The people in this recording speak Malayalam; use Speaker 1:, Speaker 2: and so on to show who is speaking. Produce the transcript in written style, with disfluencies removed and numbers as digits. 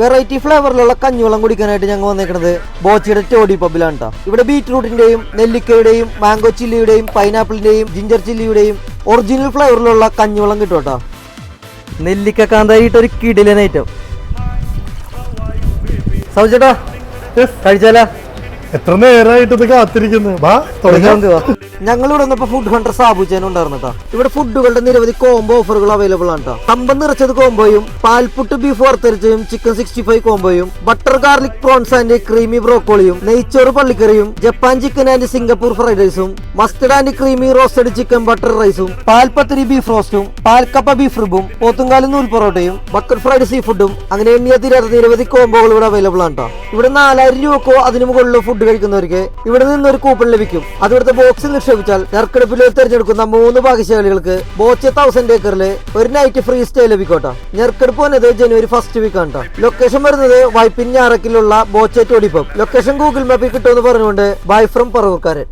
Speaker 1: വെറൈറ്റി ഫ്ലേവറിലുള്ള കഞ്ഞിവെള്ളം കുടിക്കാനായിട്ട് ഞങ്ങൾ വന്നേക്കുന്നത് ബോച്ചയുടെ ടോഡി പബ്ബിലാണ് കേട്ടോ. ഇവിടെ ബീറ്റ്റൂട്ടിന്റെയും നെല്ലിക്കയുടെയും മാംഗോ ചില്ലിയുടെയും പൈനാപ്പിളിന്റെയും ജിഞ്ചർ ചില്ലിയുടെയും ഒറിജിനൽ ഫ്ലേവറിലുള്ള കഞ്ഞിവെള്ളം കിട്ടും കേട്ടോ. നെല്ലിക്ക കാന്തായിട്ട് ഒരു കിടിലൻ ഐറ്റം. സൗജേട്ടാ കഴിച്ചാലാ?
Speaker 2: എത്ര നേരമായിട്ട് കാത്തിരിക്കുന്നത്.
Speaker 1: ഞങ്ങളിവിടെ വന്നപ്പോ ഫുഡ് ഹണ്ടർ സാബുചേനും ഉണ്ടായിരുന്നു കേട്ടോ. ഇവിടെ ഫുഡുകളുടെ നിരവധി കോംബോ ഓഫറുകൾ അവൈലബിൾ ആണ് കേട്ടോ. കമ്പം നിറച്ചത് കോംബോയും പാൽപുട്ട് ബീഫ് വറുത്തരച്ചതും ചിക്കൻ 65 കോംബോയും butter garlic prawns and creamy ബ്രോക്കോളിയും നെയ്ച്ചോറ് പള്ളിക്കറിയും Japan chicken and Singapore fried റൈസും mustard and creamy roasted chicken butter റൈസും പാൽപത്തിരി ബീഫ് റോസ്റ്റും പാൽക്കപ്പ ബീഫ് റിബും പോത്തുങ്കാലും നൂൽ പൊറോട്ടയും ബക്കർ ഫ്രൈഡ് സീ ഫുഡും അങ്ങനെ എണ്ണിയതിരാത്ത നിരവധി കോംബോകൾ ഇവിടെ അവൈലബിൾ ആണ് കേട്ടോ. ഇവിടെ 4000 രൂപക്കോ അതിന് മുകളിലോ ഫുഡ് കഴിക്കുന്നവർക്ക് ഇവിടെ നിന്നൊരു കൂപ്പൺ ലഭിക്കും. അത് ഇവിടുത്തെ ബോക്സിൽ നിക്ഷേപിച്ചാൽ നറുക്കെടുപ്പിൽ തിരഞ്ഞെടുക്കുന്ന 3 ഭാഗ്യശാലികൾക്ക് ബോച്ച 1000 ഏക്കറില് ഒരു നൈറ്റ് ഫ്രീ സ്റ്റേ ലഭിക്കോട്ടോ. നറുക്കെടുപ്പ് വന്നത് ജനുവരി 1 വീക്കാണ് കേട്ടോ. ലൊക്കേഷൻ വരുന്നത് വൈപ്പിൻ ഞാറക്കിലുള്ള Boche toddy pub. Location Google മാപ്പിൽ കിട്ടുമെന്ന് പറഞ്ഞുകൊണ്ട് ബൈ ഫ്രം പറവൂർക്കാരൻ.